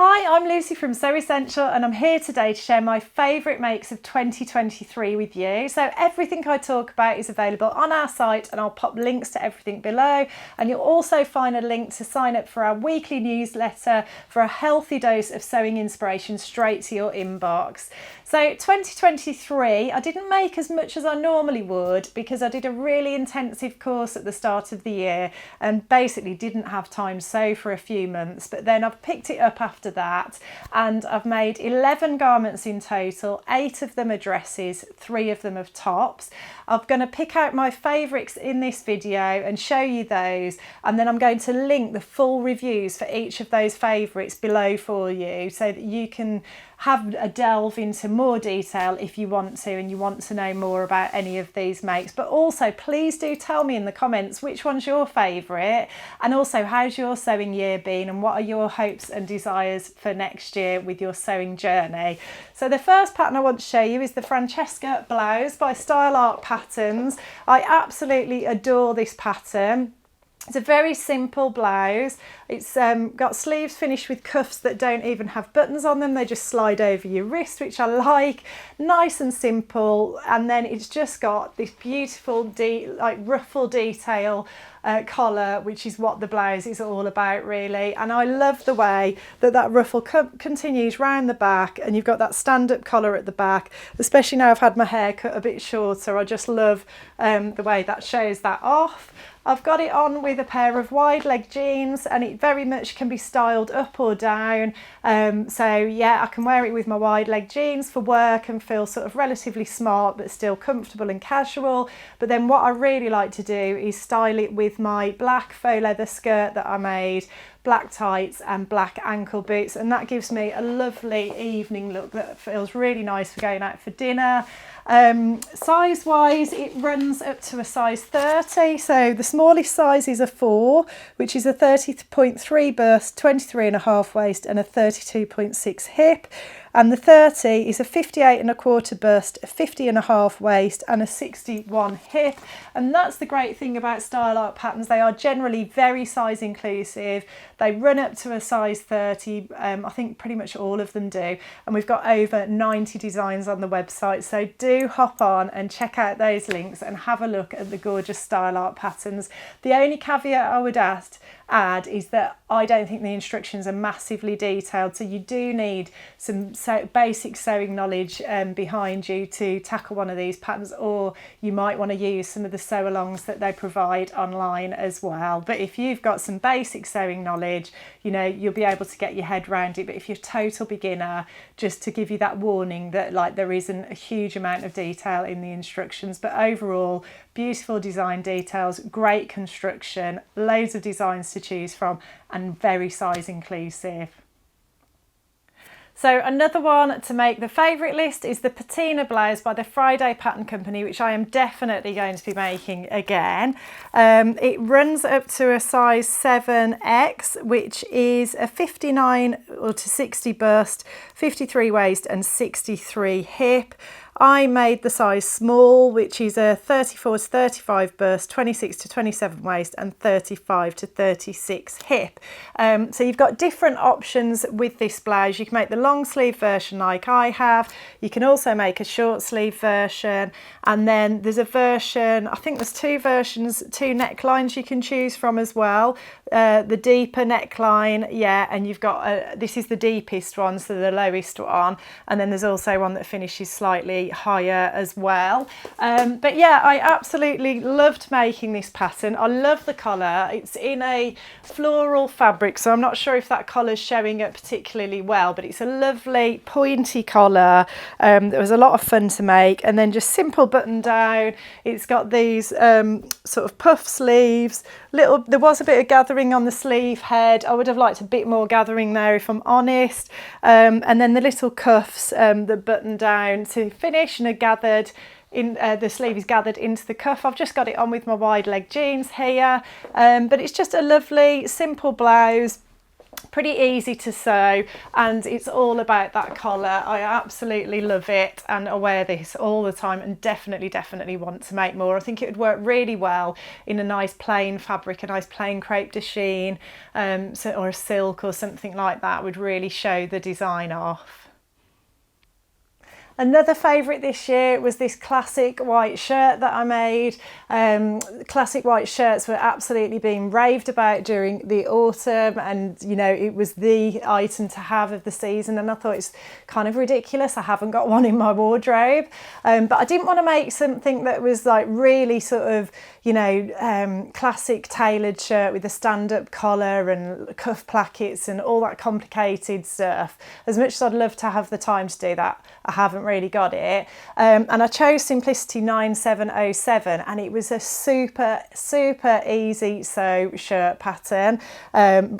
Hi, I'm Lucy from Sew Essential and I'm here today to share my favourite makes of 2023 with you. So everything I talk about is available on our site and I'll pop links to everything below, and you'll also find a link to sign up for our weekly newsletter for a healthy dose of sewing inspiration straight to your inbox. So 2023, I didn't make as much as I normally would because I did a really intensive course at the start of the year and basically didn't have time to sew for a few months, but then I've picked it up after that and I've made 11 garments in total. 8 of them are dresses, 3 of them are tops. I'm going to pick out my favourites in this video and show you those, and then I'm going to link the full reviews for each of those favourites below for you so that you can have a delve into more detail if you want to and you want to know more about any of these makes. But also please do tell me in the comments which one's your favourite, and also how's your sewing year been and what are your hopes and desires for next year with your sewing journey. So the first pattern I want to show you is the Francesca blouse by Style Arc Patterns. I absolutely adore this pattern. It's a very simple blouse. It's got sleeves finished with cuffs that don't even have buttons on them. They just slide over your wrist, which I like. Nice and simple. And then it's just got this beautiful ruffle detail collar, which is what the blouse is all about really. And I love the way that ruffle continues round the back, and you've got that stand-up collar at the back. Especially now I've had my hair cut a bit shorter, I just love the way that shows that off. I've got it on with a pair of wide leg jeans, and it very much can be styled up or down. So yeah, I can wear it with my wide leg jeans for work and feel sort of relatively smart but still comfortable and casual. But then what I really like to do is style it with my black faux leather skirt that I made, black tights and black ankle boots, and that gives me a lovely evening look that feels really nice for going out for dinner. Size wise, it runs up to a size 30, so the smallest size is a 4, which is a 30.3 bust, 23.5 waist and a 32.6 hip, and the 30 is a 58.25 bust, a 50.5 waist and a 61 hip. And that's the great thing about Style Arc Patterns, they are generally very size inclusive. They run up to a size 30, I think pretty much all of them do, and we've got over 90 designs on the website, so do hop on and check out those links and have a look at the gorgeous Style Arc Patterns. The only caveat I would add is that I don't think the instructions are massively detailed, so you do need some basic sewing knowledge behind you to tackle one of these patterns, or you might want to use some of the sew alongs that they provide online as well. But if you've got some basic sewing knowledge, you know, you'll be able to get your head around it. But if you're a total beginner, just to give you that warning that there isn't a huge amount of detail in the instructions, but overall beautiful design details, great construction, loads of designs to choose from and very size inclusive. So another one to make the favourite list is the Patina blouse by the Friday Pattern Company, which I am definitely going to be making again. It runs up to a size 7X, which is a 59 to 60 bust, 53 waist and 63 hip. I made the size small, which is a 34 to 35 bust, 26 to 27 waist and 35 to 36 hip. So you've got different options with this blouse. You can make the long sleeve version like I have. You can also make a short sleeve version, and then there's a version, I think there's 2 versions, 2 necklines you can choose from as well. The deeper neckline, yeah, and you've got this is the deepest one, so the lowest one, and then there's also one that finishes slightly higher as well. But yeah, I absolutely loved making this pattern. I love the collar. It's in a floral fabric, so I'm not sure if that collar's showing up particularly well, but it's a lovely pointy collar. It was a lot of fun to make, and then just simple button down. It's got these sort of puff sleeves. There was a bit of gathering on the sleeve head. I would have liked a bit more gathering there if I'm honest. And then the little cuffs that button down to finish and are gathered in, the sleeve is gathered into the cuff. I've just got it on with my wide leg jeans here, but it's just a lovely simple blouse. pretty easy to sew, and it's all about that collar. I absolutely love it, and I wear this all the time and definitely want to make more. I think it would work really well in a nice plain fabric, a nice plain crepe de chine, or a silk or something like that would really show the design off. Another favourite this year was this classic white shirt that I made. Classic white shirts were absolutely being raved about during the autumn, and you know, it was the item to have of the season, and I thought it's kind of ridiculous I haven't got one in my wardrobe. But I didn't want to make something that was like really sort of, you know, classic tailored shirt with a stand-up collar and cuff plackets and all that complicated stuff. As much as I'd love to have the time to do that, I haven't really got it. And I chose Simplicity 9707, and it was a super easy sew shirt pattern.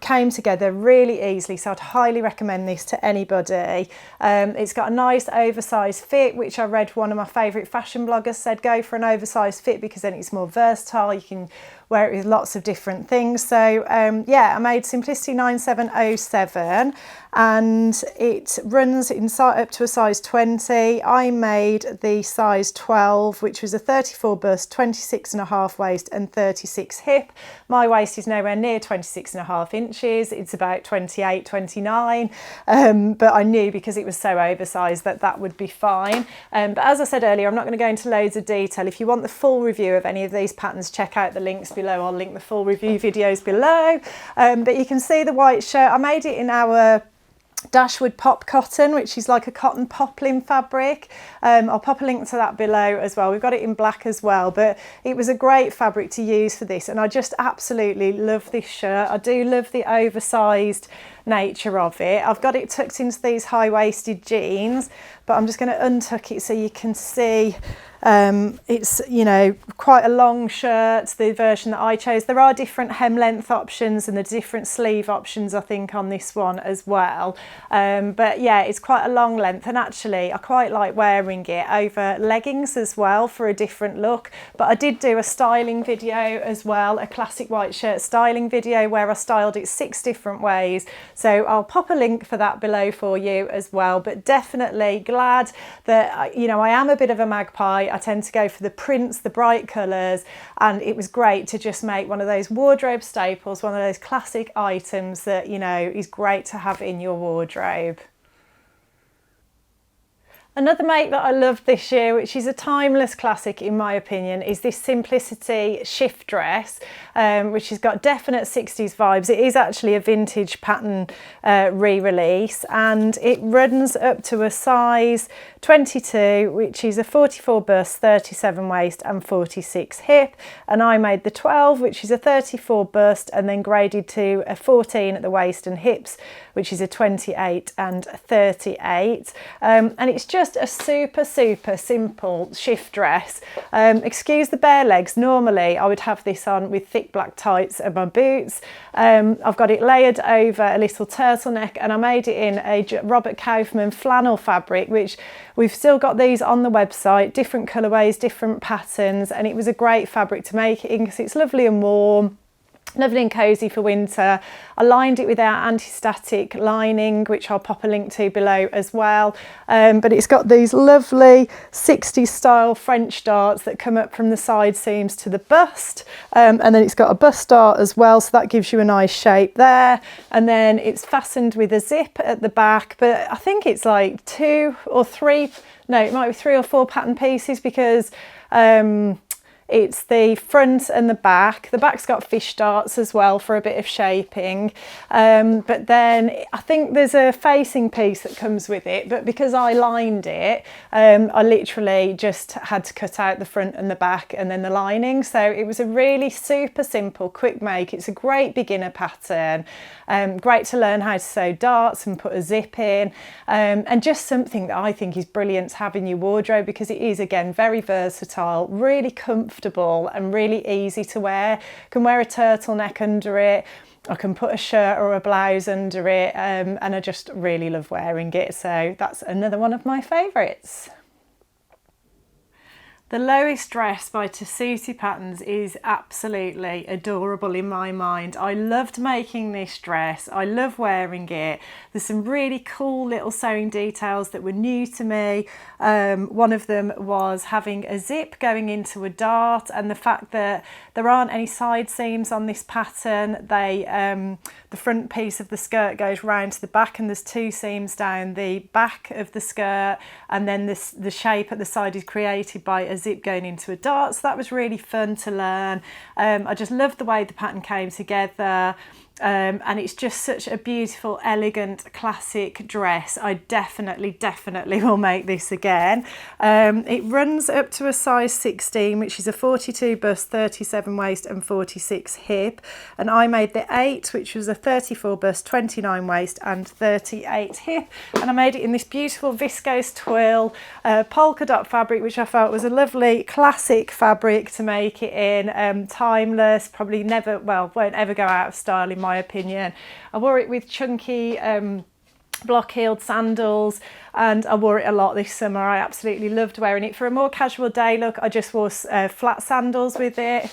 Came together really easily, so I'd highly recommend this to anybody. It's got a nice oversized fit, which I read one of my favourite fashion bloggers said go for an oversized fit because then it's more versatile. You can wear it with lots of different things. So yeah, I made Simplicity 9707, and it runs inside up to a size 20. I made the size 12, which was a 34 bust, 26.5 waist and 36 hip. My waist is nowhere near 26.5 inches. It's about 28, 29. But I knew because it was so oversized that that would be fine. But as I said earlier, I'm not going to go into loads of detail. If you want the full review of any of these patterns, check out the links below. I'll link the full review videos below. But you can see the white shirt. I made it in our Dashwood pop cotton, which is like a cotton poplin fabric. I'll pop a link to that below as well. We've got it in black as well, but it was a great fabric to use for this, and I just absolutely love this shirt. I do love the oversized nature of it. I've got it tucked into these high-waisted jeans, but I'm just going to untuck it so you can see it's, you know, quite a long shirt, the version that I chose. There are different hem length options and the different sleeve options, I think, on this one as well. But yeah, it's quite a long length, and actually I quite like wearing it over leggings as well for a different look. But I did do a styling video as well, a classic white shirt styling video where I styled it 6 different ways. So I'll pop a link for that below for you as well. But definitely glad that, you know, I am a bit of a magpie. I tend to go for the prints, the bright colours, and it was great to just make one of those wardrobe staples, one of those classic items that, you know, is great to have in your wardrobe. Another make that I loved this year, which is a timeless classic in my opinion, is this Simplicity shift dress, which has got definite 60s vibes. It is actually a vintage pattern re-release, and it runs up to a size 22, which is a 44 bust, 37 waist and 46 hip. And I made the 12, which is a 34 bust, and then graded to a 14 at the waist and hips, which is a 28 and 38. And it's just a super simple shift dress. Excuse the bare legs. Normally I would have this on with thick black tights and my boots. I've got it layered over a little turtleneck, and I made it in a Robert Kaufman flannel fabric, which we've still got these on the website, different colourways, different patterns, and it was a great fabric to make it in because it's lovely and warm. Lovely and cosy for winter. I lined it with our anti-static lining, which I'll pop a link to below as well. But it's got these lovely 60s style French darts that come up from the side seams to the bust. And then it's got a bust dart as well, so that gives you a nice shape there. And then it's fastened with a zip at the back, but I think it's like 2 or 3, no, it might be 3 or 4 pattern pieces because it's the front and the back. The back's got fish darts as well for a bit of shaping. But then I think there's a facing piece that comes with it, but because I lined it, I literally just had to cut out the front and the back and then the lining. So it was a really super simple, quick make. It's a great beginner pattern. Great to learn how to sew darts and put a zip in. And just something that I think is brilliant to have in your wardrobe because it is, again, very versatile, really comfortable and really easy to wear. I can wear a turtleneck under it. I can put a shirt or a blouse under it, and I just really love wearing it. So that's another one of my favourites. The Lois dress by Tessuti Patterns is absolutely adorable in my mind. I loved making this dress. I love wearing it. There's some really cool little sewing details that were new to me. One of them was having a zip going into a dart, and the fact that there aren't any side seams on this pattern. The front piece of the skirt goes round to the back, and there's 2 seams down the back of the skirt, and then the shape at the side is created by a zip going into a dart. So that was really fun to learn. I just loved the way the pattern came together. And it's just such a beautiful, elegant, classic dress. I definitely will make this again. It runs up to a size 16, which is a 42 bust, 37 waist and 46 hip. And I made the 8, which was a 34 bust, 29 waist and 38 hip. And I made it in this beautiful viscose twill polka dot fabric, which I felt was a lovely classic fabric to make it in. Timeless, probably never, well, won't ever go out of style in my opinion. I wore it with chunky block-heeled sandals, and I wore it a lot this summer. I absolutely loved wearing it. For a more casual day look, I just wore flat sandals with it,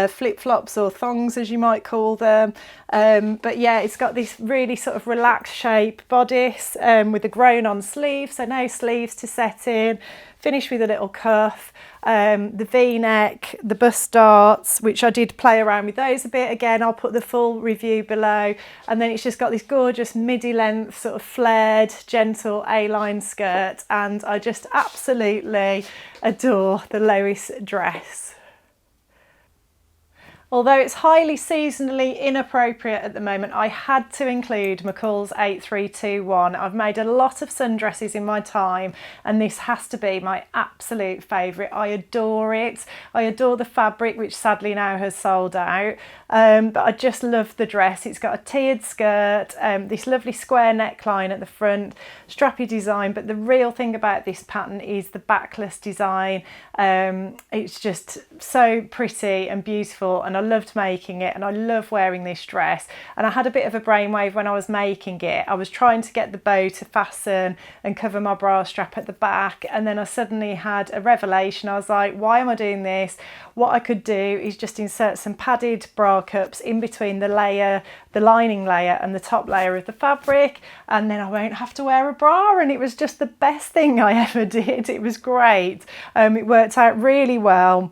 flip-flops or thongs as you might call them. But yeah, it's got this really sort of relaxed shape bodice with a grown-on sleeve, so no sleeves to set in. Finished with a little cuff, the V-neck, the bust darts, which I did play around with those a bit. Again, I'll put the full review below. And then it's just got this gorgeous midi length, sort of flared, gentle A-line skirt. And I just absolutely adore the Lois dress. Although it's highly seasonally inappropriate at the moment, I had to include McCalls 8321. I've made a lot of sundresses in my time, and this has to be my absolute favourite. I adore it. I adore the fabric, which sadly now has sold out. But I just love the dress. It's got a tiered skirt, this lovely square neckline at the front, strappy design. But the real thing about this pattern is the backless design. It's just so pretty and beautiful, and I loved making it, and I love wearing this dress. And I had a bit of a brainwave when I was making it. I was trying to get the bow to fasten and cover my bra strap at the back, and then I suddenly had a revelation. I was like, why am I doing this? What I could do is just insert some padded bra cups in between the lining layer and the top layer of the fabric, and then I won't have to wear a bra. And it was just the best thing I ever did. It was great. It worked out really well.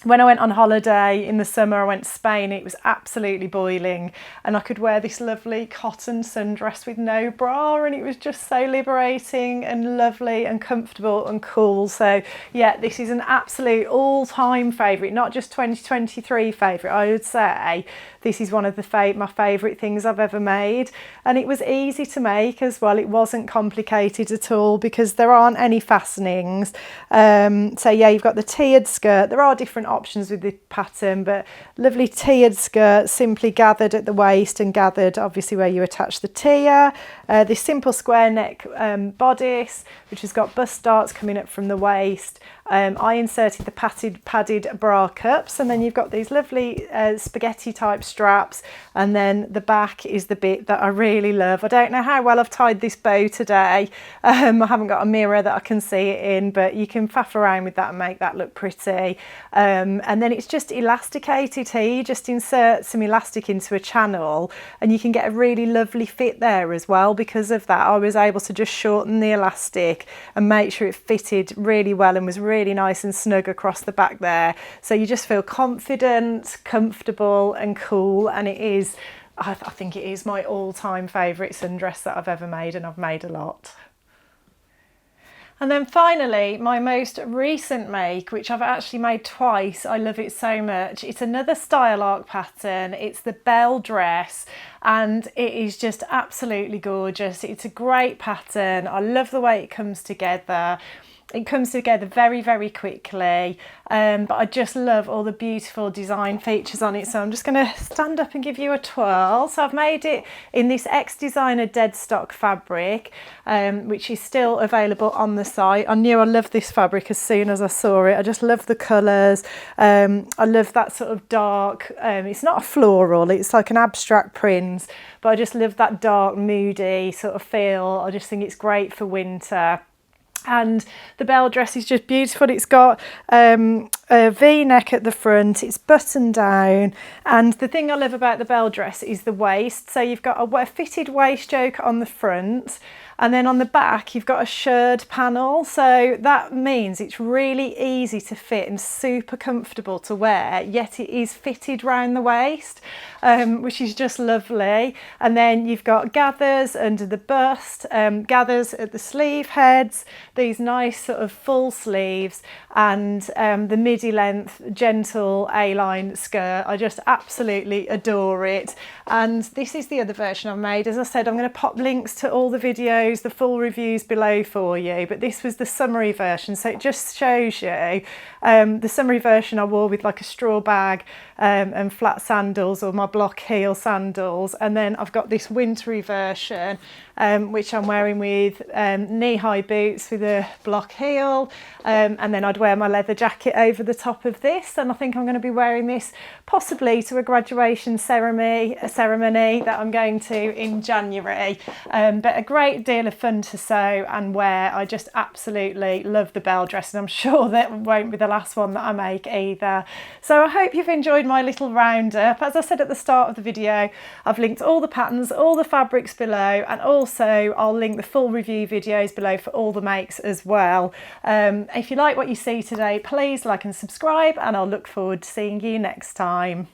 When I went on holiday in the summer, I went to Spain. It was absolutely boiling, and I could wear this lovely cotton sundress with no bra, and it was just so liberating and lovely and comfortable and cool. So yeah, this is an absolute all-time favourite, not just 2023 favourite. I would say this is one of my favourite things I've ever made, and it was easy to make as well. It wasn't complicated at all because there aren't any fastenings. So yeah, you've got the tiered skirt. There are different options with the pattern, but lovely tiered skirt, simply gathered at the waist and gathered obviously where you attach the tier. This simple square neck bodice, which has got bust darts coming up from the waist. I inserted the padded bra cups, and then you've got these lovely spaghetti type straps, and then the back is the bit that I really love. I don't know how well I've tied this bow today. I haven't got a mirror that I can see it in, but you can faff around with that and make that look pretty. And then it's just elasticated here. You just insert some elastic into a channel, and you can get a really lovely fit there as well. Because of that, I was able to just shorten the elastic and make sure it fitted really well and was really nice and snug across the back there. So you just feel confident, comfortable and cool, and it is, I think it is my all-time favourite sundress that I've ever made, and I've made a lot. And then finally, my most recent make, which I've actually made twice. I love it so much. It's another style arc pattern. It's the Belle dress, and it is just absolutely gorgeous. It's a great pattern. I love the way it comes together. It comes together very, very quickly, but I just love all the beautiful design features on it. So I'm just going to stand up and give you a twirl. So I've made it in this ex-designer dead stock fabric, which is still available on the site. I knew I loved this fabric as soon as I saw it. I just love the colours. I love that sort of dark, it's not a floral, it's like an abstract print, but I just love that dark, moody sort of feel. I just think it's great for winter. And the Belle dress is just beautiful. It's got a V-neck at the front, it's buttoned down, and the thing I love about the Belle dress is the waist. So you've got a fitted waist yoke on the front, and then on the back you've got a shirred panel, so that means it's really easy to fit and super comfortable to wear, yet it is fitted round the waist, which is just lovely. And then you've got gathers under the bust, gathers at the sleeve heads, these nice sort of full sleeves, and the midi length gentle A-line skirt. I just absolutely adore it. And this is the other version I've made. As I said, I'm going to pop links to all the videos, the full reviews below for you, but this was the summary version, so it just shows you the summary version I wore with like a straw bag and flat sandals, or my block heel sandals, and then I've got this wintry version which I'm wearing with knee-high boots with a block heel, and then I'd wear my leather jacket over the top of this, and I think I'm going to be wearing this possibly to a graduation ceremony that I'm going to in January. But a great deal of fun to sew and wear. I just absolutely love the Belle dress, and I'm sure that won't be the last one that I make either. So I hope you've enjoyed my little roundup. As I said at the start of the video, I've linked all the patterns, all the fabrics below, and also I'll link the full review videos below for all the makes as well. If you like what you see today, please like and subscribe, and I'll look forward to seeing you next time.